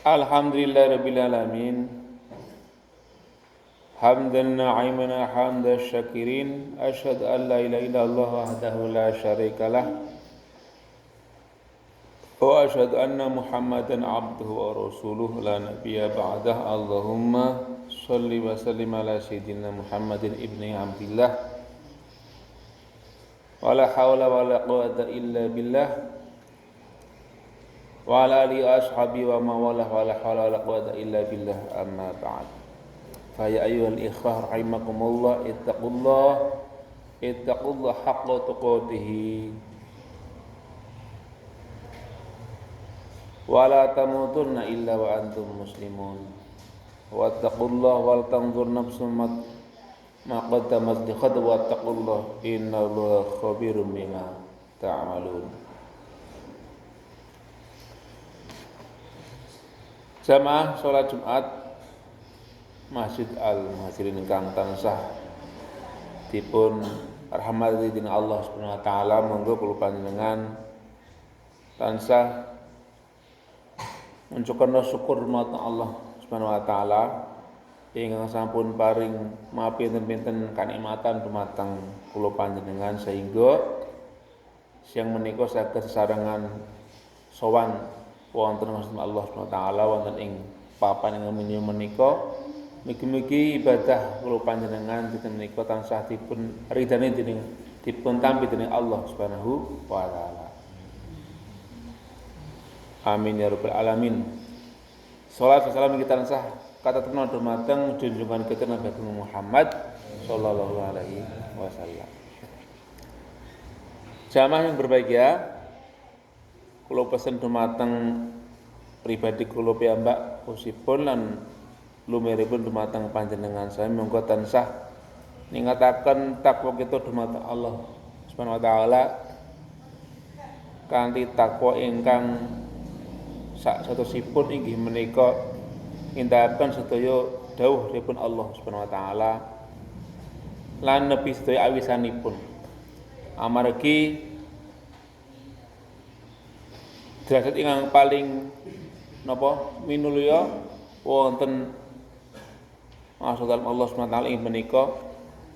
Alhamdulillahirabbil alamin. Hamdan na'iman hamdan syakirin. Asyhadu an la ilaha illallah wahdahu la syarikalah. Wa asyhadu anna Muhammadan abduhu wa rasuluh la nabiyya ba'dah. Allahumma shalli wa sallim ala sayyidina Muhammadin ibni Abdillah. Wa la hawla wa la quwwata illa billah. Wa ala alihi wa ashabihi wa mawalah wa la hawla wa la quwwata illa billah, amma ba'd. Fa ya ayyuhal ikhwah rahimakumullah, ittaqullah haqqa tuqatih wa la tamutunna illa wa antum muslimun. Wattaqullah wal tanzur nafsum ma qaddamat lighad, wattaqullah innallaha khabirum bima ta'malun. Jamaah sholat Jumat Masjid Al-Muhajirin ingkang tansah dipun rahmati dening Allah Subhanahu wa taala, monggo kula panjenengan tansah mencukurna syukur dumateng Allah Subhanahu wa taala ingkang sampun paring mapinten-pinten kanikmatan dumateng kula panjenengan sehingga siang menika saged sesarengan sowan wonten Allah Subhanahu wa taala wonten ing papan ingkang minyu menika. Mugi-mugi ibadah kula panjenengan dinten menika tansah dipun ridani dening dipun tampi dening Allah Subhanahu wa taala. Amin ya rabbal alamin. Shalawat wa salam kita tansah kataturna dumateng junjungan kita Nabi Muhammad sallallahu alaihi wasallam. Jamaah yang berbahagia, kula pesen dumateng pribadi kula piyambak usipun lan lumeripun dumateng panjenengan saya monggo tansah ningkataken takwa kita dumateng Allah Subhanahu wa taala kanthi takwa ingkang sakjatosipun inggih menika ngindahaken sedaya dawuhipun Allah Subhanahu wa taala lan nepi sedaya awisanipun. Amargi derajat ingkang paling minulya wonten maksud Allah Subhanahu wa taala ing menika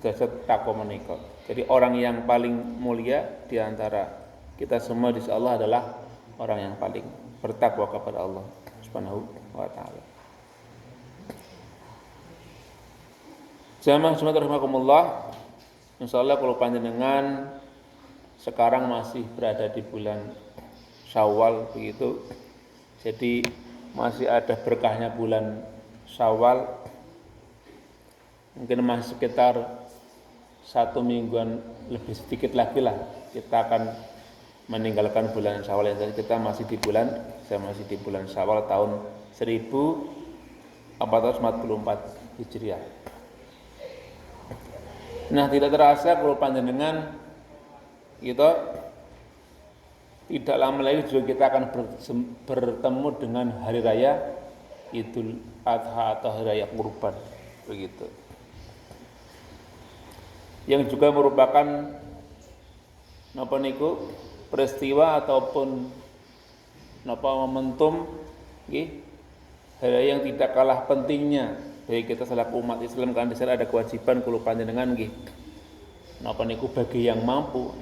derajat takwa menika. Jadi orang yang paling mulia di antara kita semua insyaallah adalah orang yang paling bertakwa kepada Allah Subhanahu wa taala. Jamaah Jumat rahimakumullah, insyaallah kalau panjenengan sekarang masih berada di bulan Syawal begitu. Jadi masih ada berkahnya bulan Syawal. Mungkin masih sekitar 1 mingguan lebih sedikit lagi lah kita akan meninggalkan bulan Syawal. Jadi kita masih di bulan, saya masih di bulan Syawal tahun 1444 Hijriah. Nah, tidak terasa kalau panjenengan kita tidak lama lagi juga kita akan bertemu dengan hari raya Idul Adha atau hari raya Kurban begitu. Yang juga merupakan peristiwa ataupun momentum hari raya yang tidak kalah pentingnya bagi kita selaku umat Islam, kan di sana ada kewajiban kula panjenengan bagi yang mampu,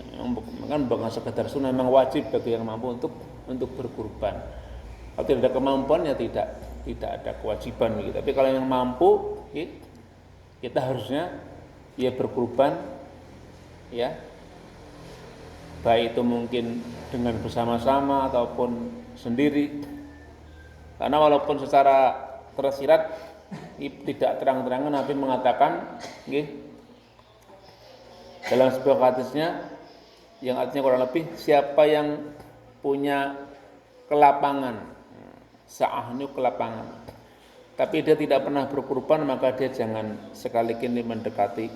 kan bukan sekedar sunnah, memang wajib bagi yang mampu untuk berkurban. Kalau tidak ada kemampuan ya tidak ada kewajiban begitu. Tapi kalau yang mampu, kita harusnya ya berkurban, ya, baik itu mungkin dengan bersama-sama ataupun sendiri. Karena walaupun secara tersirat tidak terang-terangan Nabi mengatakan, dalam sebuah hadisnya yang artinya kurang lebih, siapa yang punya kelapangan, sa'ahnu kelapangan, tapi dia tidak pernah berkurban, maka dia jangan sekali-kali mendekati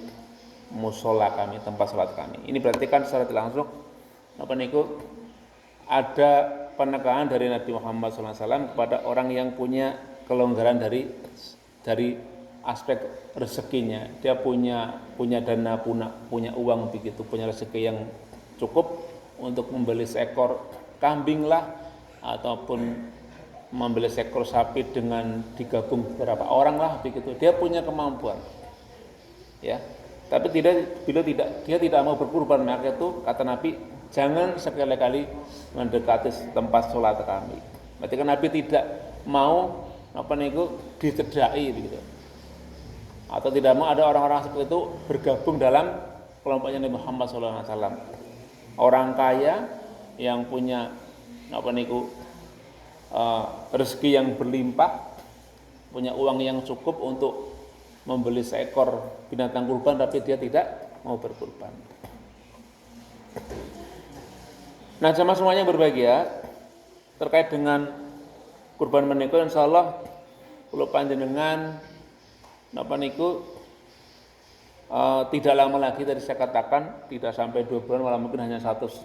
musola kami, tempat salat kami. Ini berarti kan secara langsung ada penekanan dari Nabi Muhammad SAW kepada orang yang punya kelonggaran dari aspek rezekinya. Dia punya dana, punya uang begitu, punya rezeki yang cukup untuk membeli seekor kambing lah ataupun membeli seekor sapi dengan digabung beberapa orang lah begitu. Dia punya kemampuan. Ya. Tapi dia tidak mau berkurban, maka itu kata Nabi, jangan sekali-kali mendekati tempat sholat kami. Berarti kan Nabi tidak mau dicedai begitu. Atau tidak mau ada orang-orang seperti itu bergabung dalam kelompoknya Nabi Muhammad SAW. Orang kaya yang punya rezeki yang berlimpah, punya uang yang cukup untuk membeli seekor binatang kurban, tapi dia tidak mau berkurban. Nah, jamaah semuanya berbahagia terkait dengan kurban menika, insyaallah kula panjenengan tidak lama lagi tadi saya katakan, tidak sampai 2 bulan, malah mungkin hanya 1,5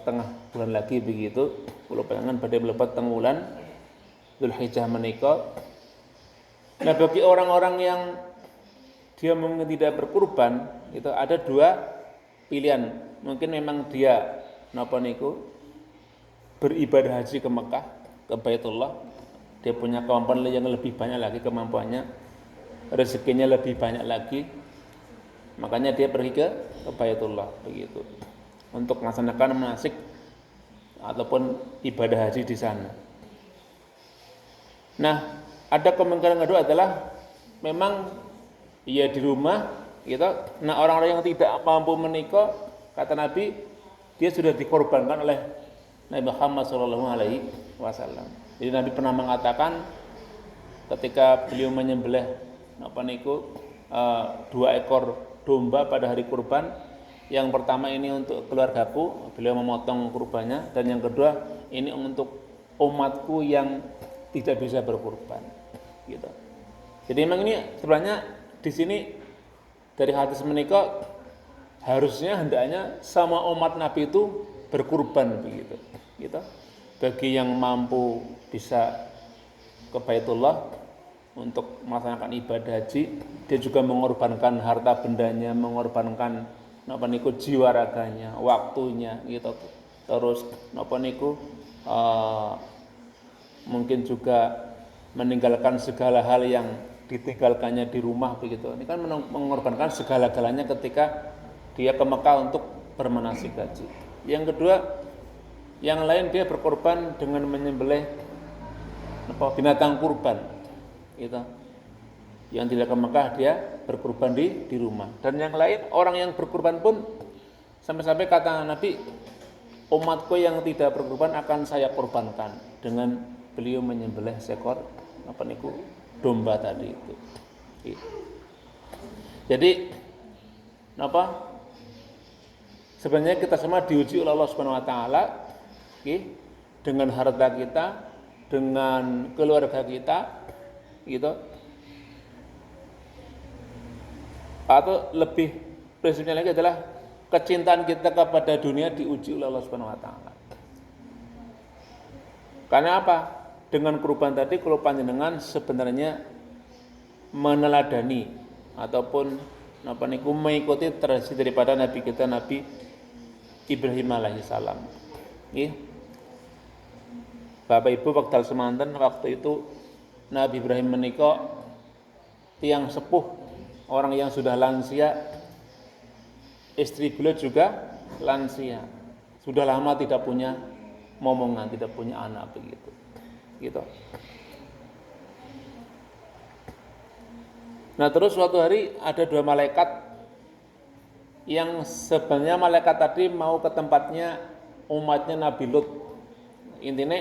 bulan lagi begitu. Kula panjenengan badhe mlebet teng wulan Dzulhijjah menika. Nah, bagi orang-orang yang dia mungkin tidak berkurban, itu ada 2 pilihan. Mungkin memang dia beribadah haji ke Mekah, ke Baitullah. Dia punya kemampuan yang lebih banyak lagi kemampuannya, rezekinya lebih banyak lagi. Makanya dia pergi ke Baitullah begitu. Untuk melaksanakan manasik ataupun ibadah haji di sana. Nah, ada kemungkinan kedua adalah memang ia di rumah gitu. Nah, orang-orang yang tidak mampu menikah, kata Nabi, dia sudah dikorbankan oleh Nabi Muhammad SAW. Jadi Nabi pernah mengatakan ketika beliau menyembelih 2 ekor domba pada hari kurban, yang pertama ini untuk keluargaku, beliau memotong kurbannya, dan yang kedua ini untuk umatku yang tidak bisa berkurban gitu. Jadi memang ini sebenarnya di sini dari hadis menika harusnya hendaknya sama umat Nabi itu berkurban begitu. Gitu. Bagi yang mampu bisa ke Baitullah untuk melaksanakan ibadah haji, dia juga mengorbankan harta bendanya, mengorbankan jiwa raganya, waktunya gitu. Terus mungkin juga meninggalkan segala hal yang ditinggalkannya di rumah begitu. Ini kan mengorbankan segala-galanya ketika dia ke Mekah untuk bermanasik haji. Yang kedua, yang lain dia berkorban dengan menyembelih binatang kurban gitu. Yang tidak ke Mekah dia berkurban di rumah. Dan yang lain, orang yang berkurban pun sampai-sampai kata Nabi, umatku yang tidak berkurban akan saya korbankan, dengan beliau menyembelih seekor domba tadi itu. Jadi sebenarnya kita semua diuji oleh Allah Subhanahu wa taala dengan harta kita, dengan keluarga kita gitu. Atau lebih prinsipnya lagi adalah kecintaan kita kepada dunia diuji oleh Allah Subhanahu wa taala. Karena apa? Dengan kurban tadi kalau panjenengan sebenarnya meneladani ataupun mengikuti tradisi daripada Nabi kita, Nabi Ibrahim alaihissalam. Bapak Ibu wekdal semanten waktu itu Nabi Ibrahim menika tiang sepuh, orang yang sudah lansia, istri beliau juga lansia, sudah lama tidak punya momongan, tidak punya anak begitu. Gitu. Nah, terus suatu hari ada 2 malaikat yang sebenarnya malaikat tadi mau ke tempatnya umatnya Nabi Lut. Intinya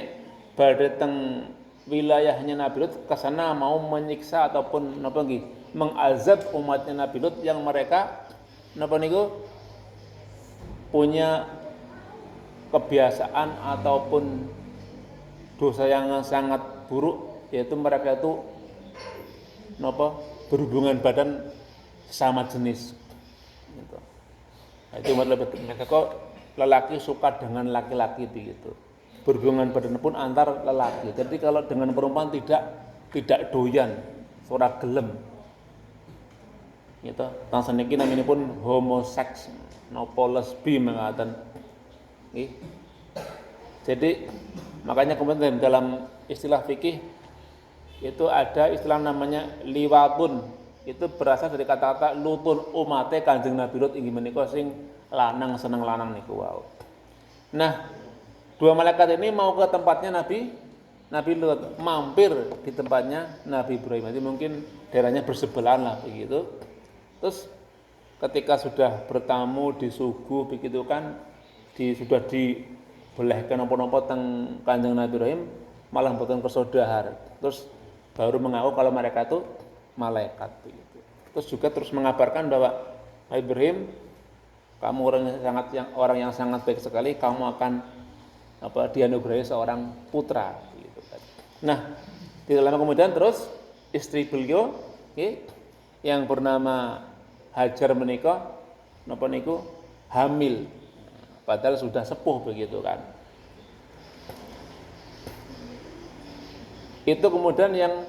datang wilayahnya Nabi Lut, ke sana mau menyiksa ataupun mengazab umatnya Nabi Lut yang mereka punya kebiasaan ataupun dosa yang sangat buruk, yaitu mereka itu berhubungan badan sama jenis gitu. Itu mereka kok lelaki suka dengan laki-laki begitu, berhubungan badan pun antar lelaki. Jadi kalau dengan perempuan tidak doyan, ora gelem gitu. Tang saniki namanya pun homoseks, napa lesbi mengatakan. Jadi makanya kemudian dalam istilah fikih itu ada istilah namanya liwatun. Itu berasal dari kata-kata lutun umate Kanjeng Nabi Lut inggih menika sing lanang seneng lanang niku wau. Nah, dua malaikat ini mau ke tempatnya Nabi Lut, mampir di tempatnya Nabi Ibrahim. Jadi mungkin daerahnya bersebelahan lah begitu. Terus ketika sudah bertamu disuguh begitu kan, sudah dibelehkan napa-napa teng Kanjeng Nabi Ibrahim, malah mboten kesodahar. Terus baru mengaku kalau mereka itu malaikat begitu. Terus juga terus mengabarkan bahwa Ibrahim, kamu orang yang sangat baik sekali, kamu akan dianugerahi seorang putra gitu kan. Nah, tidak lama kemudian terus istri beliau yang bernama Hajar menikah napa niku hamil, padahal sudah sepuh begitu kan. Itu kemudian yang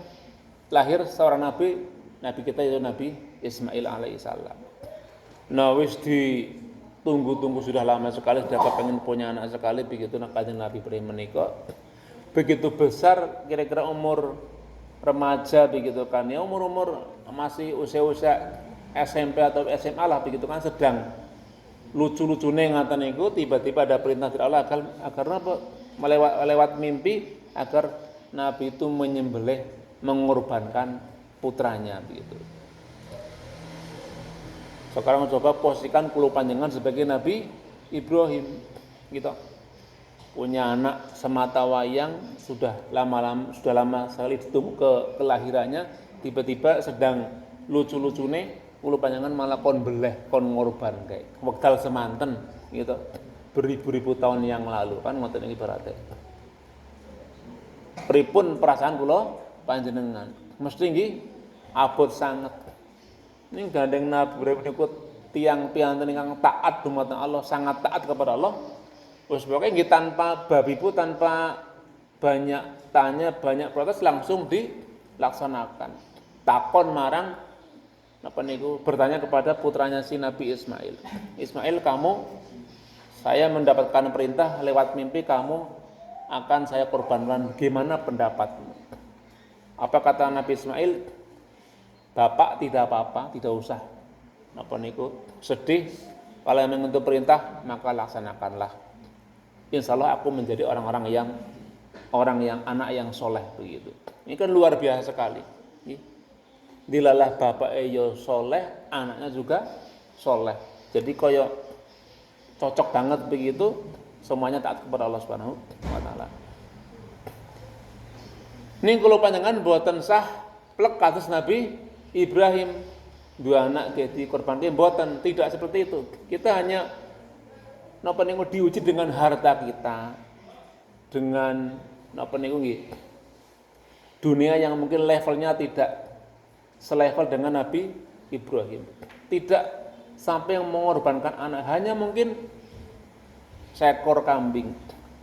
lahir seorang nabi kita itu Nabi Ismail alaihissalam. Nah, wis ditunggu-tunggu sudah lama sekali, sudah kepengen punya anak sekali begitu. Kanjeng Nabi Ibrahim menikah begitu besar, kira-kira umur remaja begitu kan, ya umur masih usia SMP atau SMA lah begitu kan, sedang lucu-lucune ngaten niku, tiba-tiba ada perintah dari Allah agar apa, melewat mimpi agar Nabi itu menyembelih, mengorbankan putranya begitu. Sekarang coba posisikan kulo panjenengan sebagai Nabi Ibrahim gitu. Punya anak semata wayang, sudah lama sekali ditunggu kelahirannya, tiba-tiba sedang lucu-lucune kulo panjenengan malah kon beleh, kon ngorban kayak wekdal semanten gitu. Beribu-ribu tahun yang lalu kan ngoten iki berarti. Pripun perasaan kula panjenengan? Mesti nggih abot sanget. Ini gandeng Nabi Ibrahim niku tiang pianten ingkang taat dumateng Allah, sangat taat kepada Allah. Wis pokoke nggih tanpa babibu, tanpa banyak tanya, banyak protes, langsung dilaksanakan. Takon marang napa niku, bertanya kepada putranya si Nabi Ismail. Ismail, saya mendapatkan perintah lewat mimpi kamu akan saya korbankan. Gimana pendapatmu? Apa kata Nabi Ismail? Bapak tidak apa-apa, tidak usah napa niku sedih. Kalau memang untuk perintah maka laksanakanlah. Insya Allah aku menjadi orang yang anak yang soleh begitu. Ini kan luar biasa sekali. Dilalah bapak yo soleh, anaknya juga soleh. Jadi koyo cocok banget begitu, semuanya taat kepada Allah Subhanahu wa taala. Ini kalau panjangan buatan sah plek kados Nabi Ibrahim, dua anak jadi korban buatan, tidak seperti itu. Kita hanya napa niku diuji dengan harta kita, dengan napa niku nggih, dunia yang mungkin levelnya tidak selevel dengan Nabi Ibrahim. Tidak sampai mengorbankan anak, hanya mungkin seekor kambing,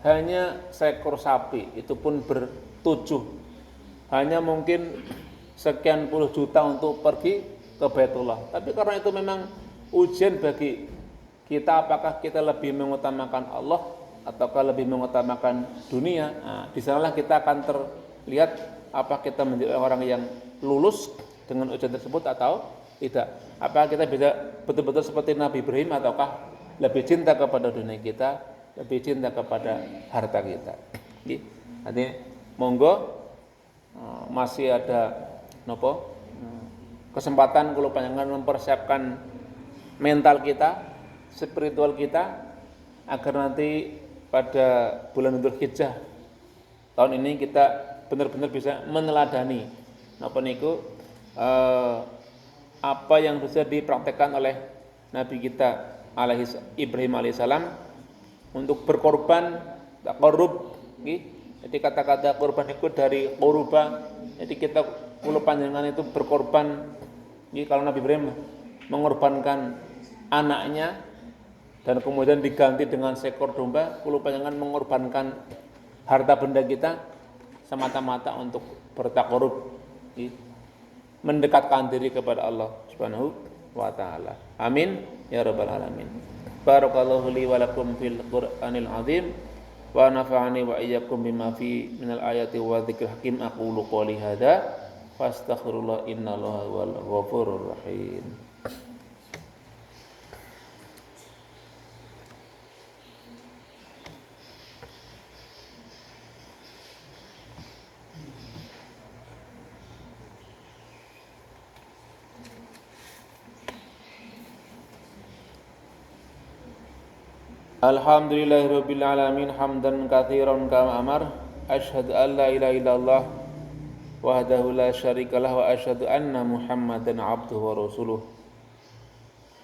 hanya seekor sapi, itu pun bertujuh, hanya mungkin sekian puluh juta untuk pergi ke Baitullah. Tapi karena itu memang ujian bagi kita, apakah kita lebih mengutamakan Allah ataukah lebih mengutamakan dunia. Nah, di sanalah kita akan terlihat apa kita menjadi orang yang lulus dengan ujian tersebut atau tidak. Apakah kita bisa betul-betul seperti Nabi Ibrahim ataukah lebih cinta kepada dunia kita, lebih cinta kepada harta kita. Nanti monggo masih ada kesempatan kalau panjenengan mempersiapkan mental kita, spiritual kita, agar nanti pada bulan Dzulhijjah tahun ini kita benar-benar bisa meneladani apa yang bisa dipraktekkan oleh Nabi kita Ibrahim alaihissalam untuk berkorban taqarrub. Jadi kata-kata korban itu dari quruba. Jadi kita kulo panjenengan itu berkorban. Kalau Nabi Ibrahim mengorbankan anaknya dan kemudian diganti dengan seekor domba, kulo panjenengan mengorbankan harta benda kita semata-mata untuk bertaqarrub, mendekatkan diri kepada Allah Subhanahu wa taala. Amin ya rabbal alamin. Barakallahu li wa lakum fil Qur'anil azim wa nafa'ani wa iyyakum bima fi minal ayati wa dzikril hakim. Aqulu qouli hadza fastaghfirullah innallaha huwal ghafurur rahim. Alhamdulillahirabbil alamin hamdan katsiran kama amar. Asyhadu an la ilaha illallah wahdahu la syarikalah wa asyhadu anna Muhammadan abduhu wa rasuluh.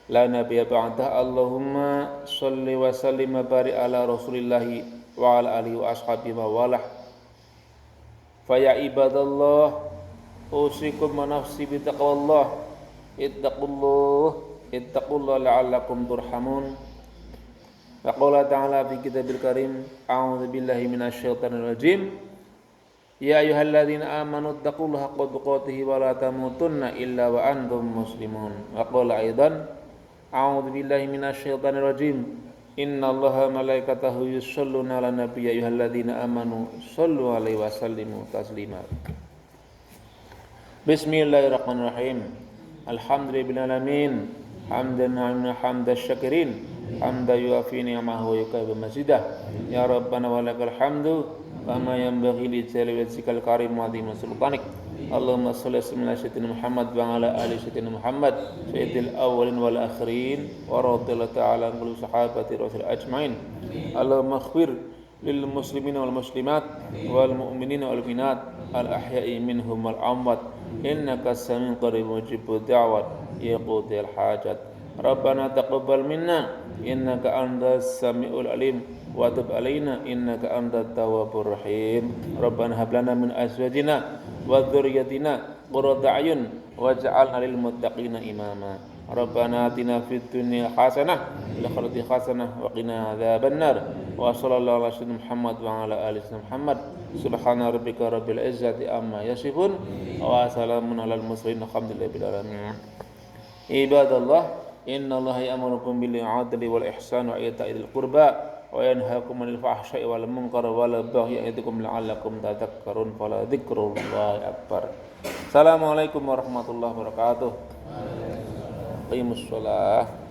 La nabiyya ba'dah. Allahumma shalli wa sallim wa barik ala Rasulillah wa ala alihi wa ashabihi wa walah. Fa ya ibadallah usikum wa nafsi bi taqwallah. Ittaqullah la'allakum turhamun. Wa qala ta'ala fi kitabil karim a'udzu billahi minasyaitonir rajim. Ya ayyuhalladzina amanu taqullaha haqqa tuqatih wa la tamutunna illa wa antum muslimun. Wa qala aidan a'udzu billahi minasyaitonir rajim. Innallaha malaikatahu yusholluna 'alan nabiy ya ayyuhalladzina amanu shallu 'alaihi wa sallimu taslima. Bismillahirrahmanirrahim. Alhamdulillahil alamin. Hamdan 'ala hamdash syakirin. Hamda yuafi ni'amahu wa yukafi mazidah. Ya Rabbana wa lakal hamdu kama yanbaghi li jalali wajhikal karim wa azimi sultanik. Allahumma shalli ala sayyidina Muhammad wa ala ali sayyidina Muhammad sayyidil awwalin wal akhirin wa radhiyallahu ta'ala an kulli sahabati rasul ajmain. Allahumma ighfir lil muslimina wal muslimat wal mu'minina wal mu'minat al ahya'i minhum wal amwat innaka as-sami'ul qarib mujibud da'wat ya qadil hajat. Rabbana taqabbal minna innaka antas samiul alim wa tub alaina innaka antat tawwabur rahim. Rabbana hab lana min azwajina wa dzurriyyatina qurrata a'yun waj'alna lil muttaqina imama. Rabbana atina fid dunya hasanah wa fil akhirati hasanah wa qina adzabannar. Wa sallallahu ala sayyidina Muhammad wa ala alihi Muhammad. Subhana rabbika rabbil izzati amma yasifun wa salamun alal mursalin alhamdulillahi alamin. Ibadallah, innallaha ya'murukum bil 'adli wal ihsani wa ita'i dzil qurba wa yanhaakum 'anil fahsya'i wal munkari wal baghi ya'idukum la'allakum tadhakkarun. Fala dzikrullahi akbar. Assalamualaikum warahmatullahi wabarakatuh. Qimus shalah.